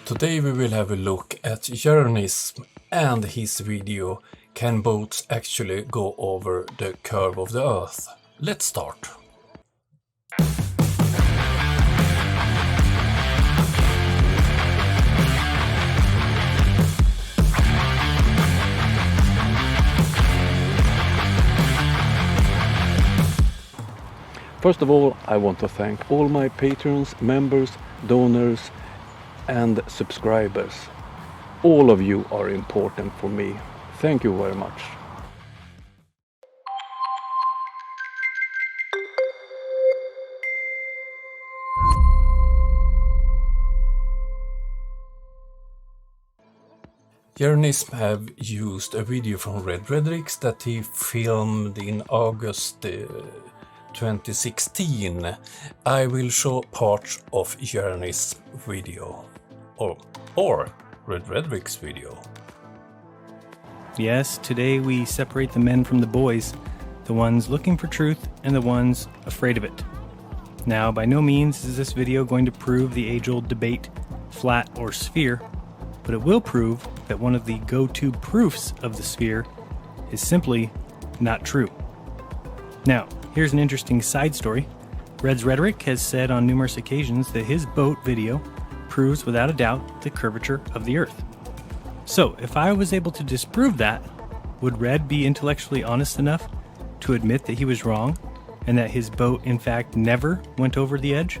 Today we will have a look at jeranism and his video "Can boats actually go over the curve of the Earth?" Let's start. First of all, I want to thank all my patrons, members, donors and subscribers. All of you are important for me. Thank you very much. Jeranism have used a video from Red Redrix that he filmed in August 2016. I will show parts of Jeranism video or Red Redrix video. Yes, today we separate the men from the boys, the ones looking for truth and the ones afraid of it. Now, by no means is this video going to prove the age-old debate, flat or sphere, but it will prove that one of the go-to proofs of the sphere is simply not true. Now, here's an interesting side story. Red's Rhetoric has said on numerous occasions that his boat video proves without a doubt the curvature of the Earth. So, if I was able to disprove that, would Red be intellectually honest enough to admit that he was wrong and that his boat in fact never went over the edge?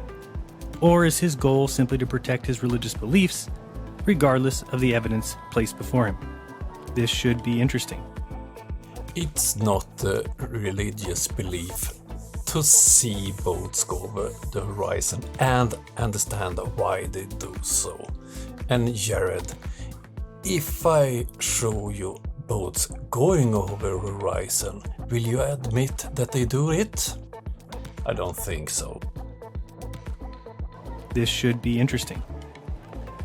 Or is his goal simply to protect his religious beliefs regardless of the evidence placed before him? This should be interesting. It's not a religious belief to see boats go over the horizon and understand why they do so. And Jared, if I show you boats going over the horizon, will you admit that they do it? I don't think so. This should be interesting.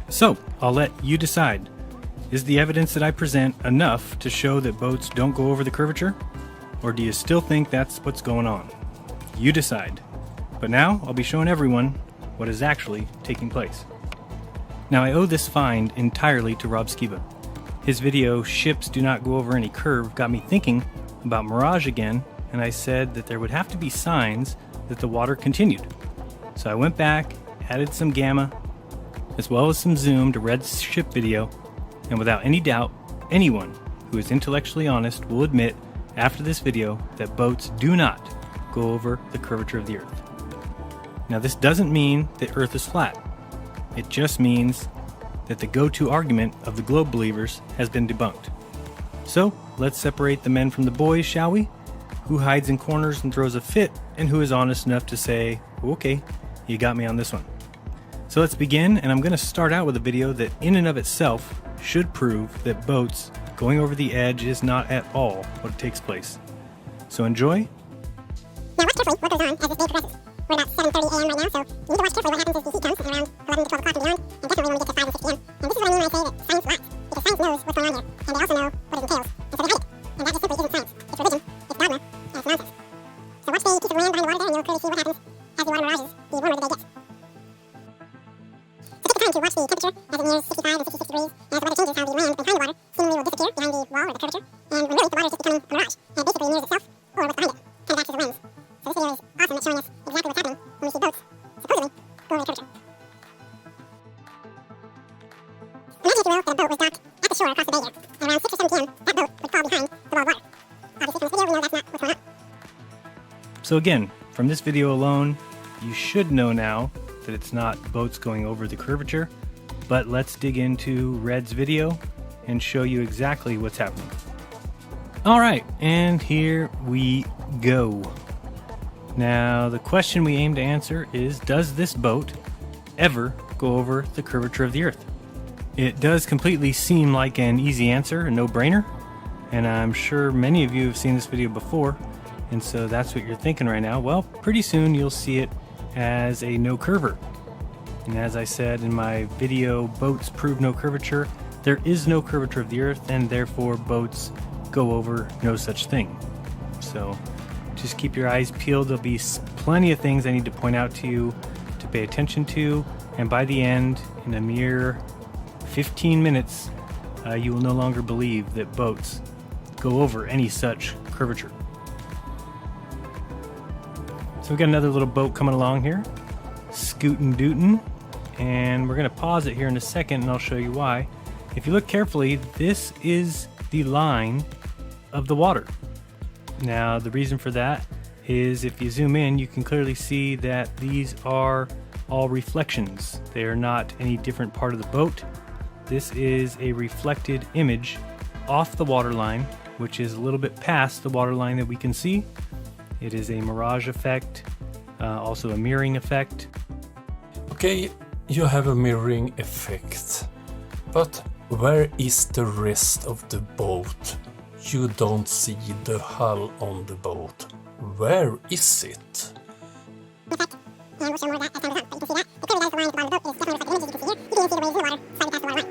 So, I'll let you decide. Is the evidence that I present enough to show that boats don't go over the curvature? Or do you still think that's what's going on? You decide. But now, I'll be showing everyone what is actually taking place. Now, I owe this find entirely to Rob Skiba. His video, "Ships Do Not Go Over Any Curve," got me thinking about Mirage again, and I said that there would have to be signs that the water continued. So I went back, added some gamma, as well as some zoom to Red's ship video, and without any doubt, anyone who is intellectually honest will admit after this video that boats do not go over the curvature of the Earth. Now, this doesn't mean that Earth is flat. It just means that the go-to argument of the globe believers has been debunked. So, let's separate the men from the boys, shall we? Who hides in corners and throws a fit, and who is honest enough to say, okay, you got me on this one. So let's begin, and I'm going to start out with a video that in and of itself should prove that boats going over the edge is not at all what takes place. So enjoy. Now watch carefully what goes on as this day progresses. We're about 7:30 a.m. right now, so you need to watch carefully what happens as the heat comes at around 11 to 12 o'clock and beyond, and definitely when we get to 5 and 6 p.m. And this is what I mean when I say that science lies, because science knows what's going on here, and they also know what it entails, and so they hide it. And that just simply isn't science. It's religion, it's dogma, and it's nonsense. So watch the piece of land behind the water there, and you'll clearly see what happens as the water mirages, the warmer the day gets. So take the time to watch the temperature as it nears 65 and 66 degrees, and as the weather changes, how the land behind the water seemingly will disappear behind the wall or the curvature, and when really the water is just becoming a mirage, and it basically nears itself, or what's behind it, kind of acts as a lens. So this video is awesome at showing us exactly what's happening when we see boats, supposedly, go over the curvature. Imagine, if you will, that a boat was docked at the shore across the bay here, and around 6 or 7 p.m., that boat would fall behind the wall of water. Obviously, from this video, we know that's not what's going on. So again, from this video alone, you should know now that it's not boats going over the curvature, but let's dig into Red's video and show you exactly what's happening. Alright, and here we go. Now, the question we aim to answer is, does this boat ever go over the curvature of the Earth? It does completely seem like an easy answer, a no-brainer, and I'm sure many of you have seen this video before, and so that's what you're thinking right now. Well, pretty soon you'll see it as a no-curver. And as I said in my video, Boats Prove No Curvature, there is no curvature of the Earth, and therefore boats go over no such thing. So just keep your eyes peeled. There'll be plenty of things I need to point out to you to pay attention to, and by the end, in a mere 15 minutes, you will no longer believe that boats go over any such curvature. So we've got another little boat coming along here, scootin' dootin', and we're going to pause it here in a second and I'll show you why. If you look carefully, this is the line of the water. Now the reason for that is if you zoom in, you can clearly see that these are all reflections. They are not any different part of the boat. This is a reflected image off the water line, which is a little bit past the water line that we can see. It is a mirage effect, also a mirroring effect. Okay, you have a mirroring effect, but where is the rest of the boat? You don't see the hull on the boat. Where is it? And we'll show more of that as time goes on. But you can see that. It clearly does the line at the bottom of the boat is definitely reflected image, as you can see here. You can see the waves in the water slightly past the water line.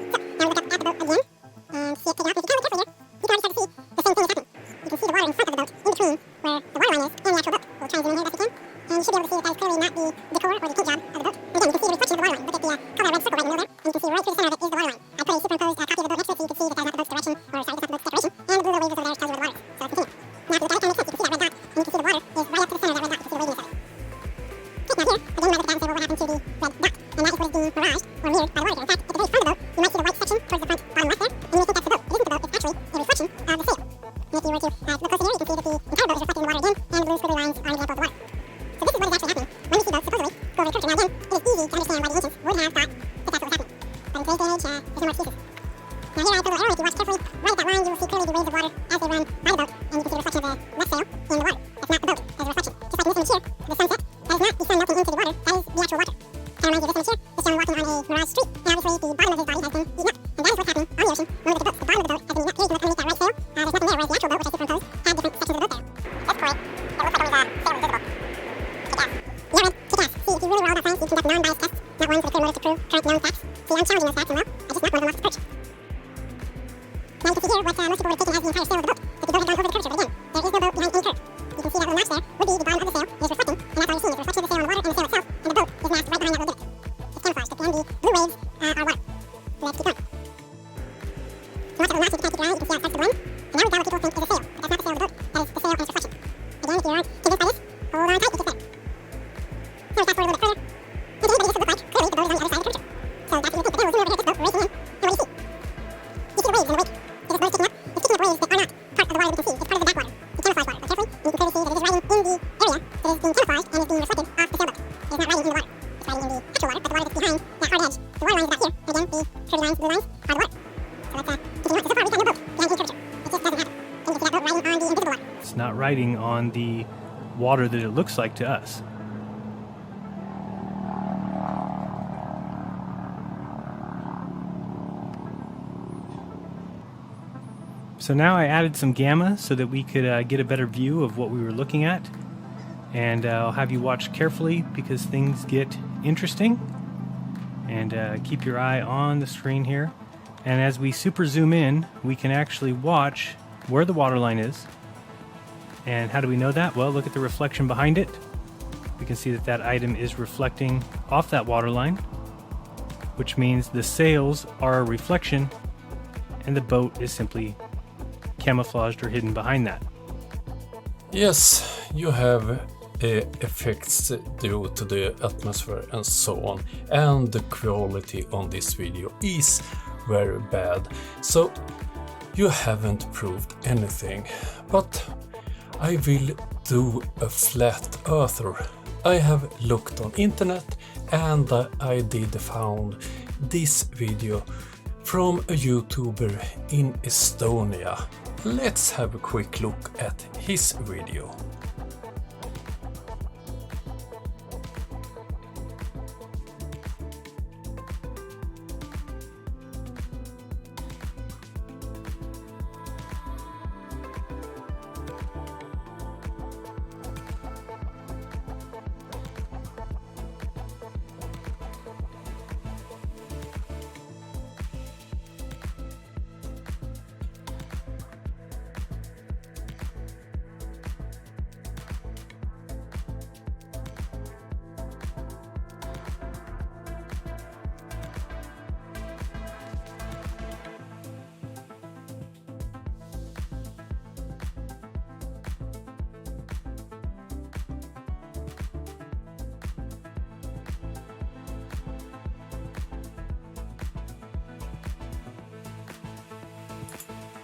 So, now we'll look up at the boat again and see it taken out. If you count carefully here, you can already start to see the same thing is happening. You can see the water in front of the boat, in between where the water line is and the actual boat. We'll try and zoom in here best we can. And you should be able to see that is clearly not the decor or the paint job of the boat. And again, you can see the reflection of the water line. Look at the color red circle right in the middle there. And you can see right through the center of it is the water line. I put a superimposed copy of the boat next to it so you can see that that is not the boat's direction, or sorry, that's not the boat's decoration. And the blue little waves over there tells you where the water is. So let's continue. Now, if you look at it, it kind of makes sense. You can see that red dot, and you can see the water is right up to the center of that red dot. You can see the waviness of it. Now here, again, you might look at that and say, well, what happened to the red dot? And that is what is being miraged or mirrored by the water here. In fact, at the very front of the boat, you might see the white section towards the front bottom left there, and you may think that's the boat. It isn't the boat, it's actually a reflection of the sail. And if you were to look closely here, you can see that the entire boat is reflected in the water again, and the blue squiggly lines are an example of the water. So this is what is actually happening when we see boats supposedly go over the curvature. Now again, it is easy to understand why the ancients would have thought that that's what was happening. But in today's day and age, there's no more excuses. Now here I put a little arrow. If you watch carefully, right at that line, you will see clearly the waves of water as they run by the boat, and you can see the reflection of the left sail in the water. That's not the boat, that's a reflection. Just like in this image here, the sunset, that is not the sun melting into the water, that is the actual water. Kind of reminds you of this image here, the stone walking on a mirage street, and obviously the bottom of his body has been eaten up, and that is what's happening on the ocean. When we look at the boat, the bottom of the boat has been eaten up. Here you can look underneath that right sail, there's nothing there, whereas the actual boat, which I superimposed, had different sections of the boat there. That's point. It looks like only the sail is visible. Kick ass. Yeah, man, kick ass. See, if you really were all about science, you'd conduct non-biased tests, not ones with a clear motive to prove current known facts. See, I'm challenging those facts, and well, I just knocked one of them off the perch. Now you can see here what most people would have taken as the entire sail of the boat, if the boat had gone over the curvature. But again, there is no boat behind any curve. You can see that little notch there would be the bottom of the sail is reflecting, and that's all you're seeing is the reflection of the sail on the water and the sail itself, and the boat is masked right behind that little divot. It's camouflaged, but then the blue waves are water. Let's keep going. So watch that little notch, you can kind of keep your eye, you can see how it starts to blend. And now we've got what people think is a sail, but that's not the sail of the boat, that is the sail and its reflection. Again, if you aren't convinced by this, hold on tight, you get there. Now we fast forward a little bit further. And to anybody, this would look like, clearly, the boat is on the other side of the curvature. So that's what you would think. But then we'll zoom over here, this boat racing in, and what do you see? You see the waves in the wake. Because the boat is sticking up. It's sticking up waves that are not part of the water we can see. It's part of the backwater, the camouflage water. But carefully, you can clearly see that it is riding in the area that is being camouflaged and is being reflected off the sailboat. It is not riding in the water. It's riding in the actual water, but the water that's behind that hard edge. The water line is back here. And again, the curvy lines, blue lines, are the water. So let's continue on. So far, we've got no boat behind any curvature. It just doesn't happen. Then you can see that boat riding on the invisible water. It's not riding on the water that it looks like to us. So now I added some gamma so that we could get a better view of what we were looking at. And I'll have you watch carefully because things get interesting. And keep your eye on the screen here. And as we super zoom in, we can actually watch where the water line is. And how do we know that? Well, look at the reflection behind it. We can see that that item is reflecting off that water line, which means the sails are a reflection and the boat is simply camouflaged or hidden behind that. Yes, you have effects due to the atmosphere and so on, and the quality on this video is very bad, so you haven't proved anything. But I will do a flat earther. I have looked on internet and I did found this video from a YouTuber in Estonia. Let's have a quick look at his video.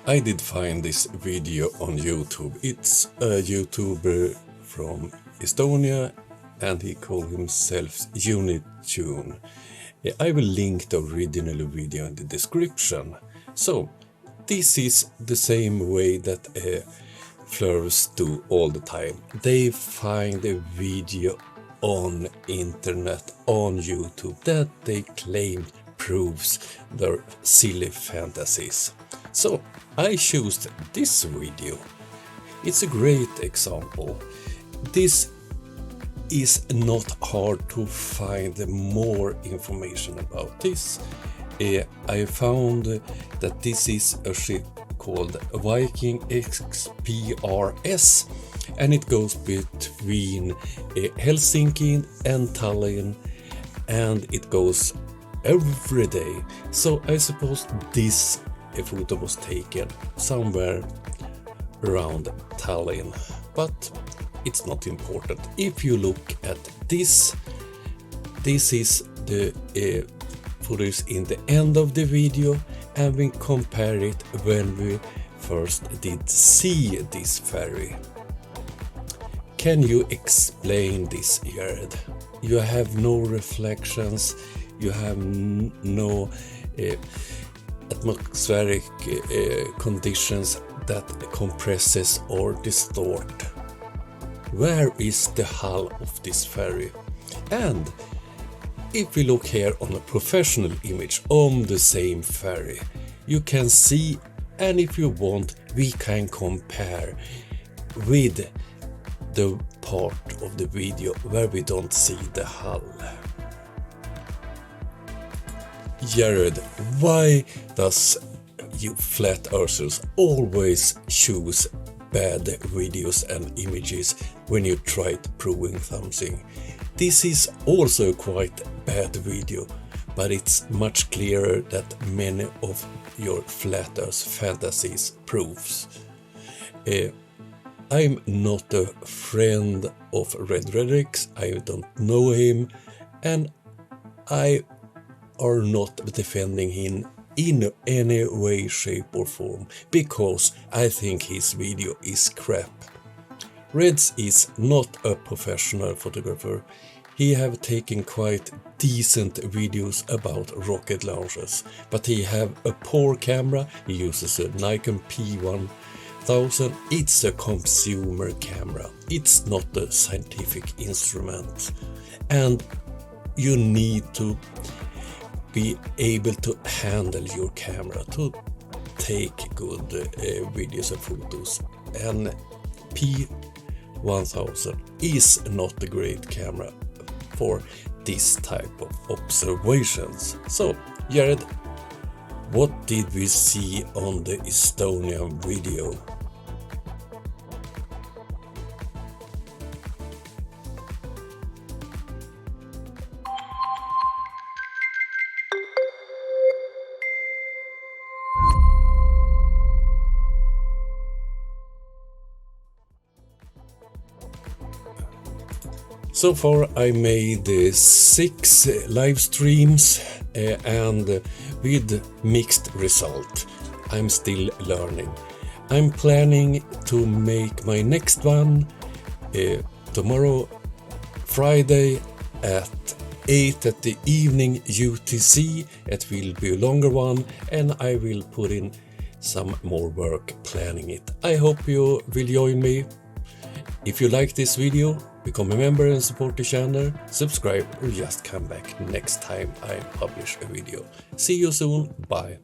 I did find this video on YouTube. It's a YouTuber from Estonia and he called himself Unitune. I will link the original video in the description. So, this is the same way that flurs do all the time. They find a video on internet, on YouTube, that they claim proves their silly fantasies. So, I chose this video. It's a great example. This is not hard to find more information about this. I found that this is a ship called Viking XPRS and it goes between Helsinki and Tallinn and it goes every day. So I suppose this photo was taken somewhere around Tallinn, but it's not important. If you look at this is the footage in the end of the video and we compare it when we first did see this ferry. Can you explain this, Jared? You have no reflections, you have no atmospheric conditions that compresses or distort. Where is the hull of this ferry? And if we look here on a professional image on the same ferry, you can see, and if you want, we can compare with the part of the video where we don't see the hull. Jared, why does you flat earthers always choose bad videos and images when you try proving something? This is also a quite bad video, but it's much clearer that many of your flat earth fantasies proves. I'm not a friend of Red Redrix, I don't know him, and I are not defending him in any way, shape or form, because I think his video is crap. Reds is not a professional photographer. He have taken quite decent videos about rocket launches, but he have a poor camera. He uses a Nikon P1000. It's a consumer camera. It's not a scientific instrument. And you need to be able to handle your camera to take good videos and photos. And P1000 is not a great camera for this type of observations. So, Jared, what did we see on the Estonian video? So far I made 6 live streams and with mixed result. I'm still learning. I'm planning to make my next one tomorrow, Friday at 8 at the evening UTC. It will be a longer one and I will put in some more work planning it. I hope you will join me. If you like this video, become a member and support the channel, subscribe or just come back next time I publish a video. See you soon, bye.